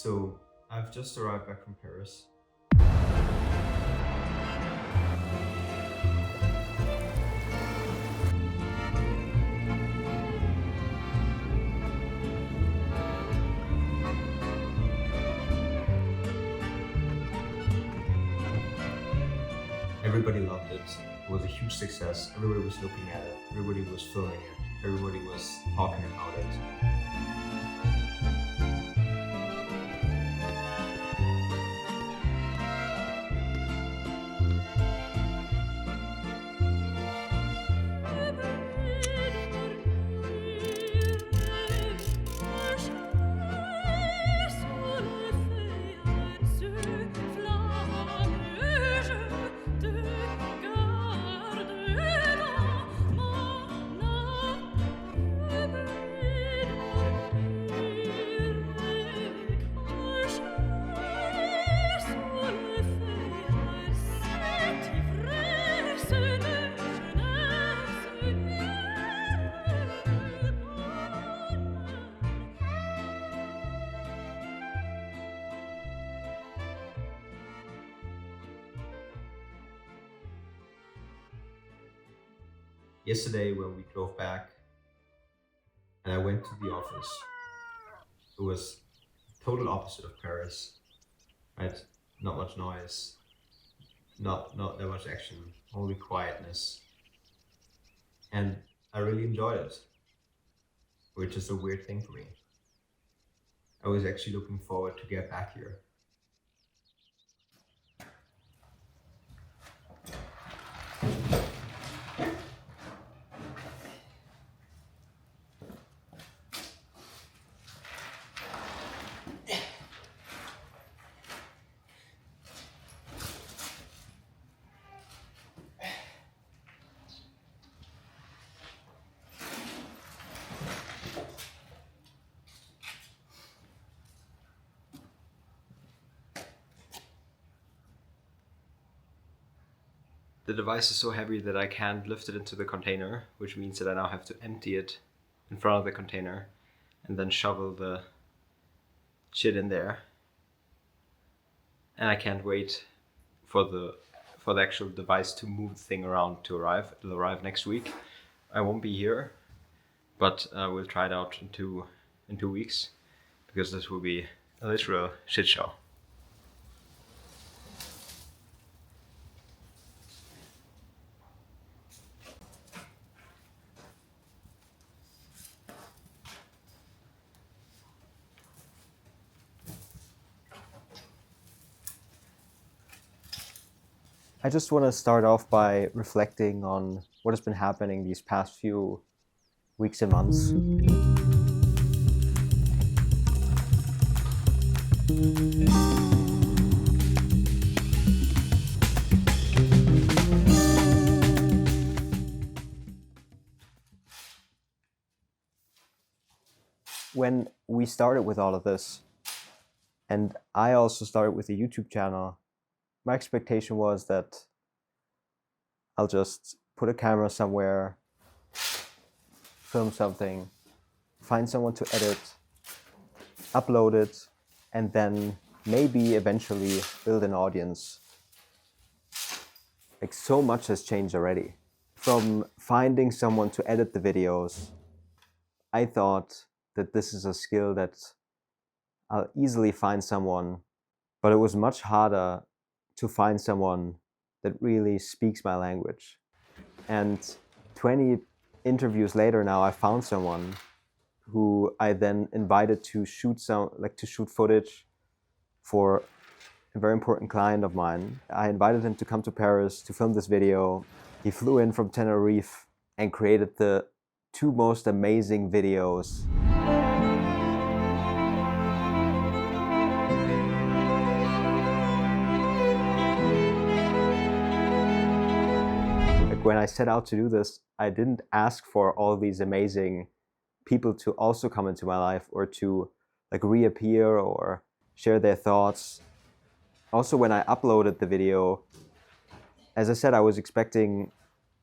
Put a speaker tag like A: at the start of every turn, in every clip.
A: So I've just arrived back from Paris. Everybody loved it. It was a huge success. Everybody was looking at it. Everybody was filming it. Everybody was talking about it. Yesterday when we drove back and I went to the office, it was total opposite of Paris, right? Not much noise, not that much action, only quietness. And I really enjoyed it, which is a weird thing for me. I was actually looking forward to get back here. The device is so heavy that I can't lift it into the container, which means that I now have to empty it in front of the container and then shovel the shit in there. And I can't wait for the actual device to move the thing around to arrive. It'll arrive next week. I won't be here, but we'll try it out in 2 weeks, because this will be a literal shit show. I just want to start off by reflecting on what has been happening these past few weeks and months. When we started with all of this, and I also started with a YouTube channel, my expectation was that I'll just put a camera somewhere, film something, find someone to edit, upload it, and then maybe eventually build an audience. Like, so much has changed already. From finding someone to edit the videos, I thought that this is a skill that I'll easily find someone, but it was much harder to find someone that really speaks my language. And 20 interviews later now, I found someone who I then invited to shoot footage for a very important client of mine. I invited him to come to Paris to film this video. He flew in from Tenerife and created the 2 most amazing videos. When I set out to do this, I didn't ask for all these amazing people to also come into my life or to reappear or share their thoughts. Also, when I uploaded the video, as I said, I was expecting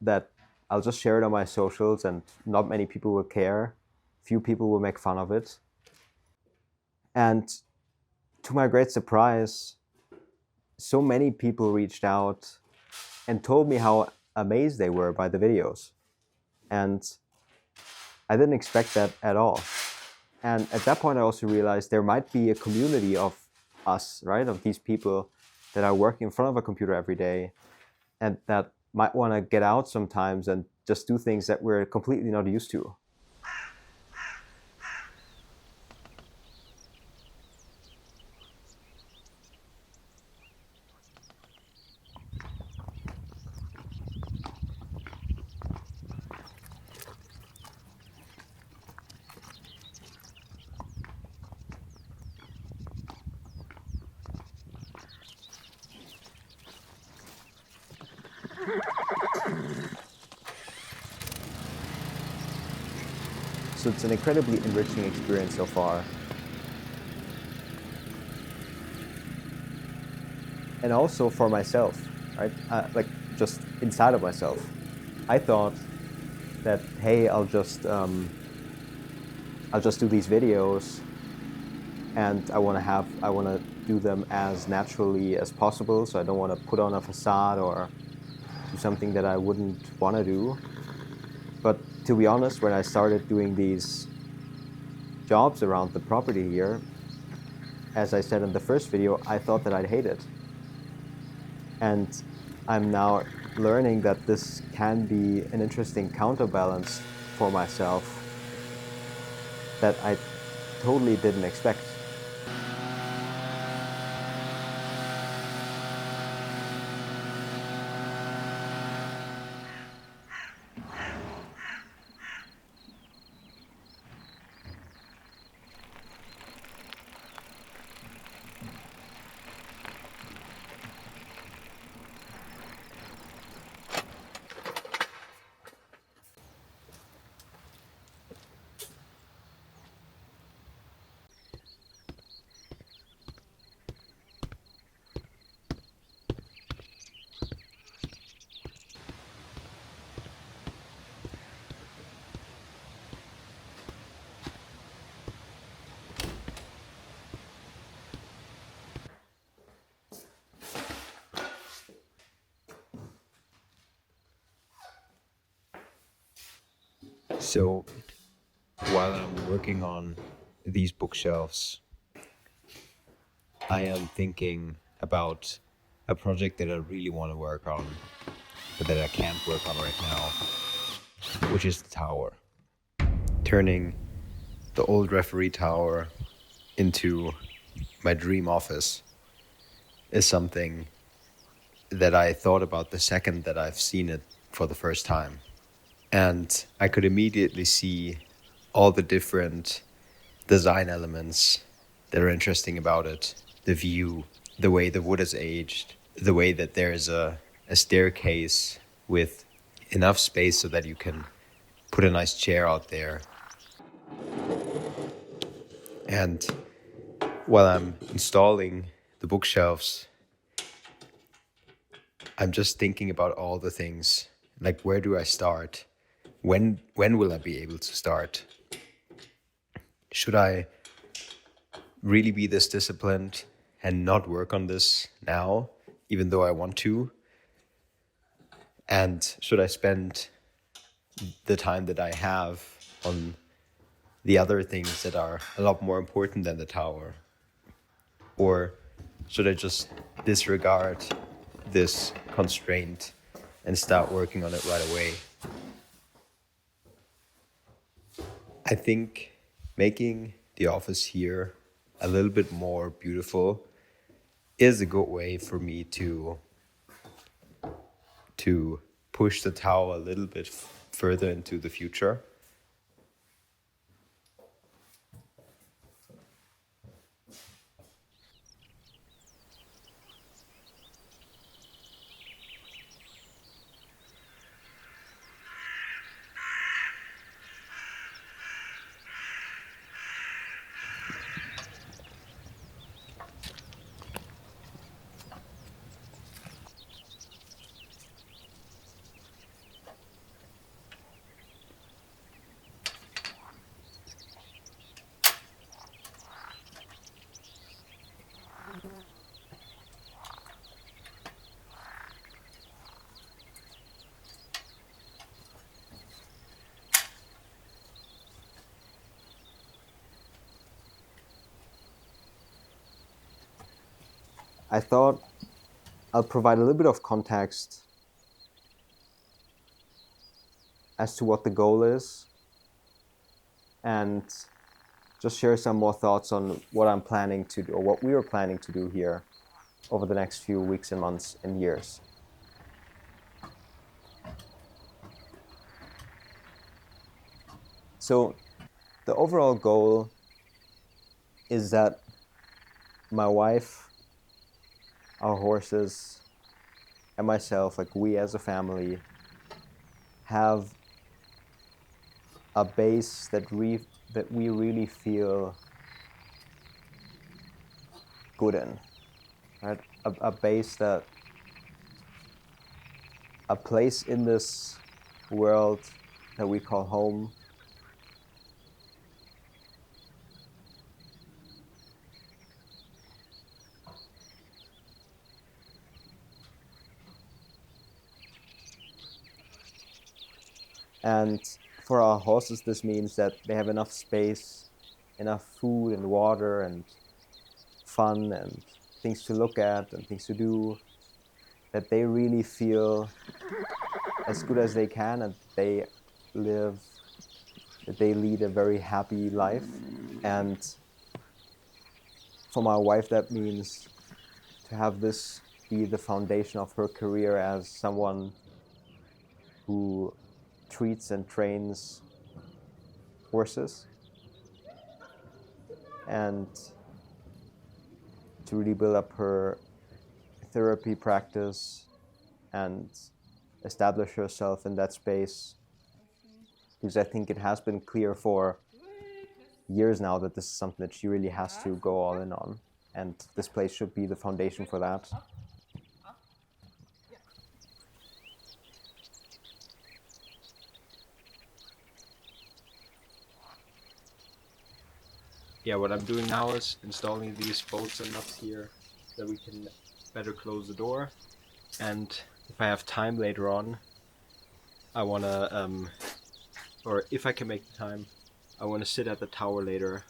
A: that I'll just share it on my socials and not many people will care. Few people will make fun of it. And to my great surprise, so many people reached out and told me how amazed they were by the videos. And I didn't expect that at all. And at that point, I also realized there might be a community of us, right? Of these people that are working in front of a computer every day and that might want to get out sometimes and just do things that we're completely not used to. So it's an incredibly enriching experience so far. And also for myself, right? Like just inside of myself. I thought that, hey, I'll just do these videos and I want to do them as naturally as possible. So I don't want to put on a facade or do something that I wouldn't want to do. But to be honest, when I started doing these jobs around the property here, as I said in the first video, I thought that I'd hate it. And I'm now learning that this can be an interesting counterbalance for myself that I totally didn't expect. So while I'm working on these bookshelves, I am thinking about a project that I really want to work on, but that I can't work on right now, which is the tower. Turning the old referee tower into my dream office is something that I thought about the second that I've seen it for the first time. And I could immediately see all the different design elements that are interesting about it. The view, the way the wood is aged, the way that there's a staircase with enough space so that you can put a nice chair out there. And while I'm installing the bookshelves, I'm just thinking about all the things. Like, where do I start? When will I be able to start? Should I really be this disciplined and not work on this now, even though I want to? And should I spend the time that I have on the other things that are a lot more important than the tower? Or should I just disregard this constraint and start working on it right away? I think making the office here a little bit more beautiful is a good way for me to push the tower a little bit further into the future. I thought I'll provide a little bit of context as to what the goal is and just share some more thoughts on what I'm planning to do, or what we are planning to do here over the next few weeks and months and years. So the overall goal is that my wife, our horses, and myself, like we as a family, have a base that we really feel good in, right? A base that, a place in this world that we call home, and for our horses this means that they have enough space, enough food and water and fun and things to look at and things to do, that they really feel as good as they can, and they lead a very happy life. And for my wife, that means to have this be the foundation of her career as someone who treats and trains horses, and to really build up her therapy practice and establish herself in that space, because I think it has been clear for years now that this is something that she really has to go all in on, and this place should be the foundation for that.
B: Yeah, what I'm doing now is installing these bolts and nuts here so that we can better close the door. And if I have time later on, I want to, or if I can make the time, I want to sit at the tower later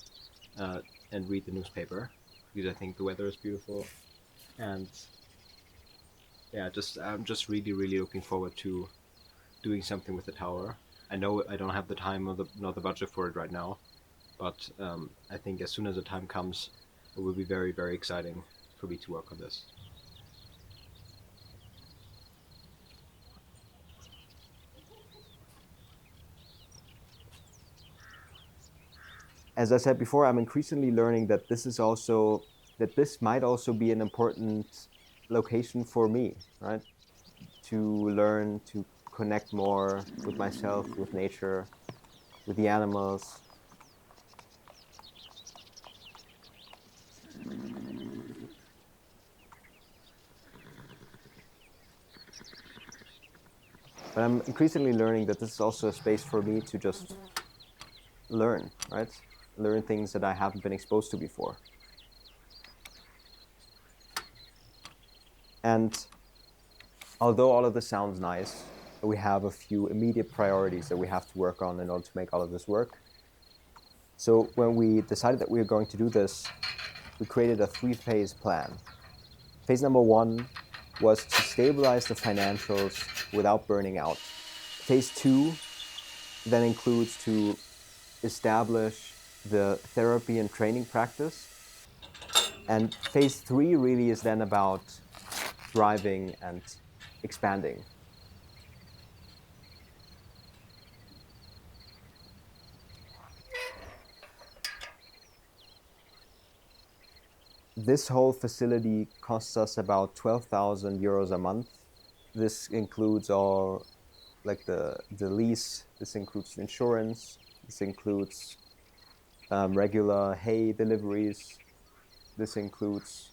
B: and read the newspaper, because I think the weather is beautiful. And yeah, I'm just really, really looking forward to doing something with the tower. I know I don't have the time or not the budget for it right now, but I think as soon as the time comes, it will be very, very exciting for me to work on this.
A: As I said before, I'm increasingly learning that this might also be an important location for me, right? To learn to connect more with myself, with nature, with the animals. But I'm increasingly learning that this is also a space for me to just learn, right? Learn things that I haven't been exposed to before. And although all of this sounds nice, we have a few immediate priorities that we have to work on in order to make all of this work. So when we decided that we were going to do this, we created a 3-phase plan. Phase number 1 was to stabilize the financials without burning out. Phase 2 then includes to establish the therapy and training practice. And phase 3 really is then about thriving and expanding. This whole facility costs us about 12,000 euros a month. This includes all, like the lease, this includes insurance, this includes regular hay deliveries, this includes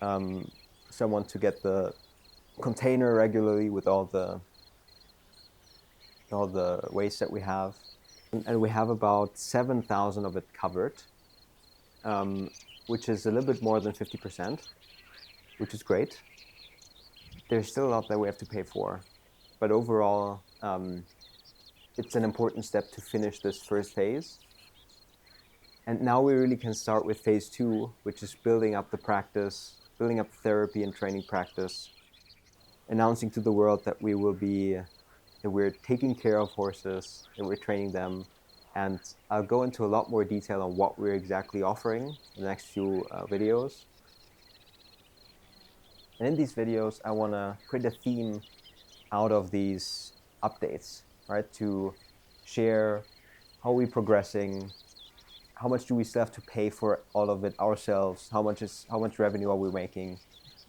A: someone to get the container regularly with all the waste that we have. And we have about 7,000 of it covered, which is a little bit more than 50%, which is great. There's still a lot that we have to pay for, but overall, it's an important step to finish this first phase. And now we really can start with phase 2, which is building up the practice, building up therapy and training practice, announcing to the world that we're taking care of horses, that we're training them. And I'll go into a lot more detail on what we're exactly offering in the next few videos. And in these videos, I want to create a theme out of these updates, right? To share how we're progressing, how much do we still have to pay for all of it ourselves, how much revenue are we making,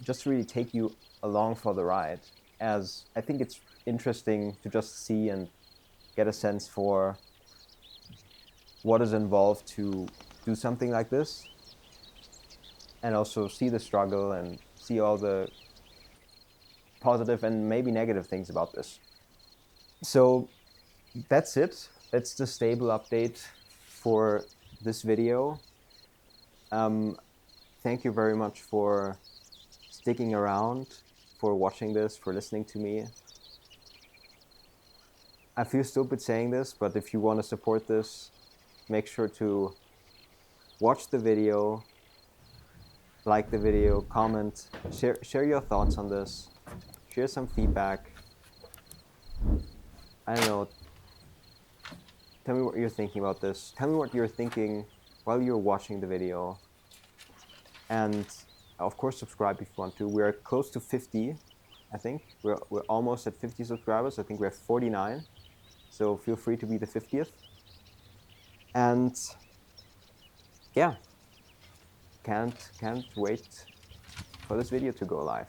A: just to really take you along for the ride, as I think it's interesting to just see and get a sense for what is involved to do something like this, and also see the struggle and see all the positive and maybe negative things about this. So that's it. That's the stable update for this video. Thank you very much for sticking around, for watching this, for listening to me. I feel stupid saying this, but if you want to support this, make sure to watch the video, like the video, comment, share your thoughts on this, share some feedback. I don't know, tell me what you're thinking about this. Tell me what you're thinking while you're watching the video. And of course, subscribe if you want to. We're close to 50, I think. We're almost at 50 subscribers. I think we're 49. So feel free to be the 50th. And yeah, can't wait for this video to go live.